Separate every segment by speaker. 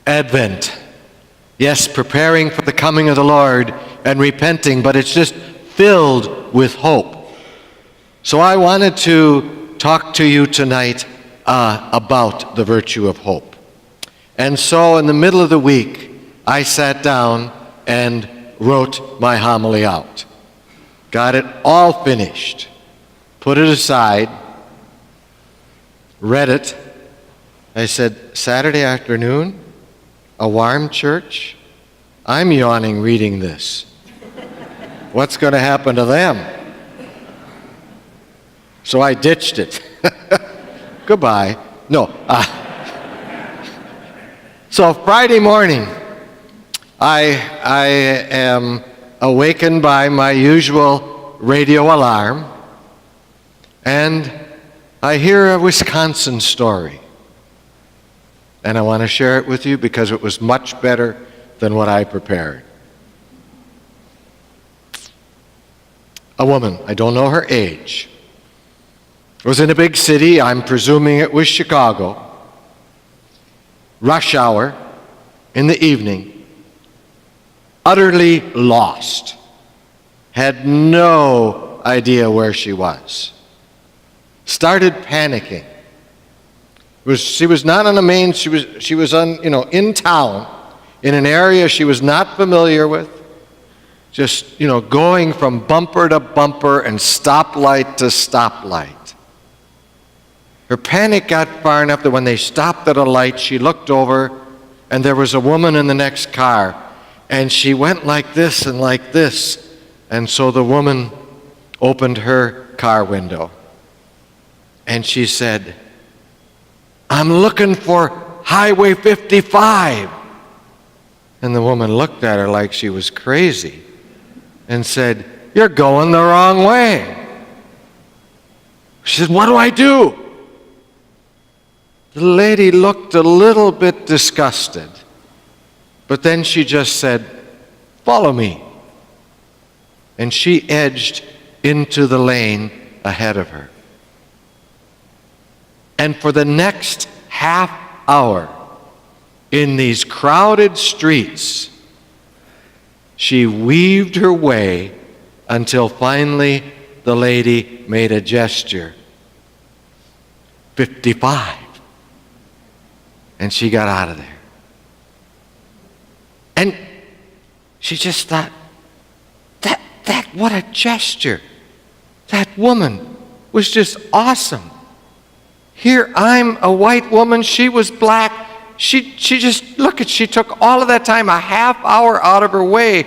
Speaker 1: Advent. Yes, preparing for the coming of the Lord and repenting, but it's just filled with hope. So I wanted to talk to you tonight about the virtue of hope. And so in the middle of the week, I sat down and wrote my homily out. Got it all finished, put it aside, read it. I said, Saturday afternoon, a warm church? I'm yawning reading this. What's going to happen to them? So I ditched it. Goodbye. No. So Friday morning, I am awakened by my usual radio alarm, and I hear a Wisconsin story. And I want to share it with you because it was much better than what I prepared. A woman, I don't know her age, was in a big city. I'm presuming it was Chicago. Rush hour in the evening. Utterly lost. Had no idea where she was. Started panicking. She was not on the main, she was on, in town, in an area she was not familiar with, just, going from bumper to bumper and stoplight to stoplight. Her panic got far enough that when they stopped at a light, she looked over and there was a woman in the next car, and she went like this and like this, and so the woman opened her car window and she said, I'm looking for Highway 55. And the woman looked at her like she was crazy and said, you're going the wrong way. She said, what do I do? The lady looked a little bit disgusted, but then she just said, follow me. And she edged into the lane ahead of her. And for the next half hour, in these crowded streets, she weaved her way until finally the lady made a gesture. 55. And she got out of there. And she just thought, what a gesture. That woman was just awesome. Here I'm a white woman, she was black. She took all of that time, a half hour out of her way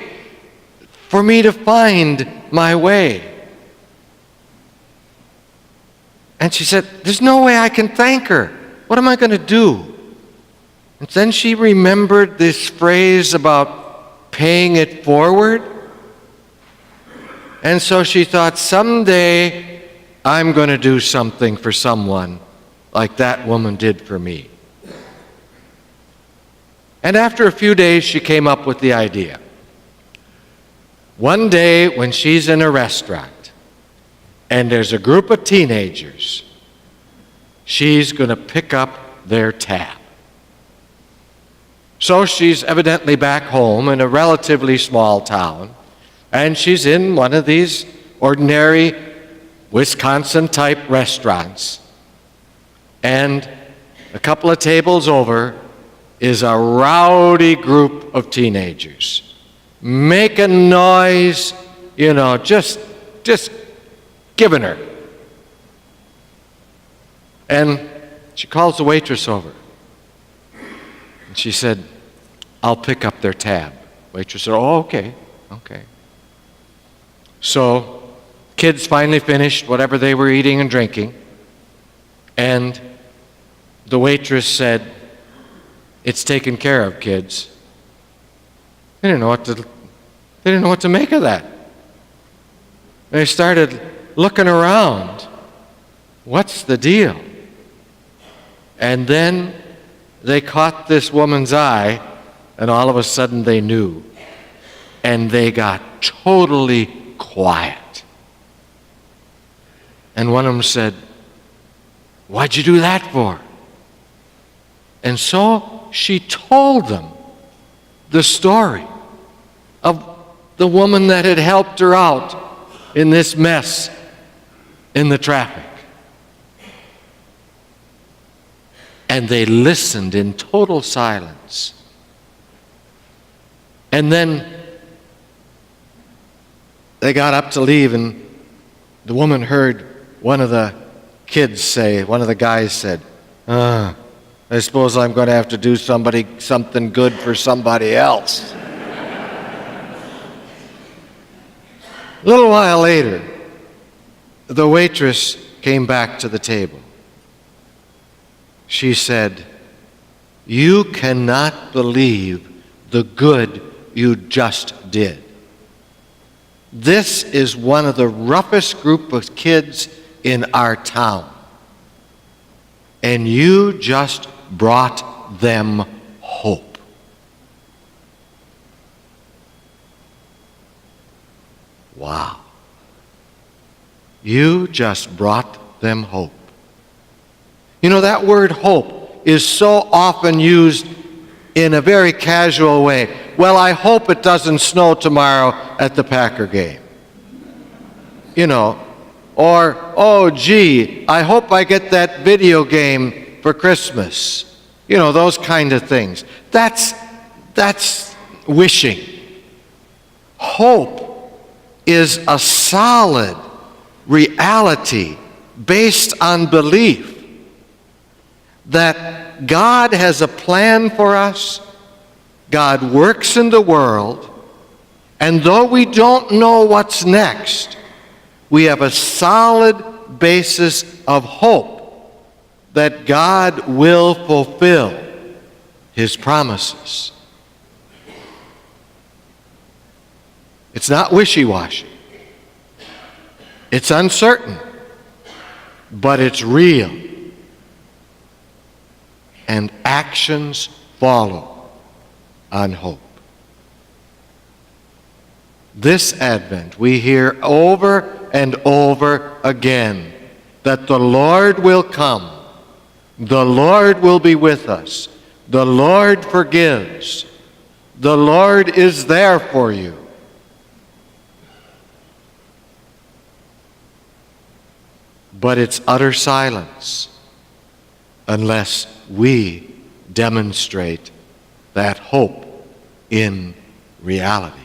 Speaker 1: for me to find my way. And she said, there's no way I can thank her. What am I going to do? And then she remembered this phrase about paying it forward. And so she thought, someday I'm going to do something for someone like that woman did for me. And after a few days, she came up with the idea. One day when she's in a restaurant and there's a group of teenagers, she's going to pick up their tab. So she's evidently back home in a relatively small town, and she's in one of these ordinary Wisconsin-type restaurants. And a couple of tables over is a rowdy group of teenagers making noise, just giving her. And she calls the waitress over. And she said, I'll pick up their tab. Waitress said, oh, okay. So kids finally finished whatever they were eating and drinking. And the waitress said, it's taken care of, kids. They didn't know what to make of that. They started looking around. What's the deal? And then they caught this woman's eye, and all of a sudden they knew. And they got totally quiet. And one of them said, what'd you do that for? And so she told them the story of the woman that had helped her out in this mess in the traffic. And they listened in total silence. And then they got up to leave, and the woman heard one of the guys said, I suppose I'm going to have to do something good for somebody else. A little while later, the waitress came back to the table. She said, "You cannot believe the good you just did. This is one of the roughest group of kids in our town, and you just brought them hope." Wow. You just brought them hope. You know, that word hope is so often used in a very casual way. Well, I hope it doesn't snow tomorrow at the Packer game. You know, or, oh, gee, I hope I get that video game for Christmas. You know, those kind of things. That's wishing. Hope is a solid reality based on belief that God has a plan for us, God works in the world, and though we don't know what's next, we have a solid basis of hope that God will fulfill His promises. It's not wishy-washy. It's uncertain, but it's real. And actions follow on hope. This Advent, we hear over and over again that the Lord will come, the Lord will be with us, the Lord forgives, the Lord is there for you. But it's utter silence unless we demonstrate that hope in reality.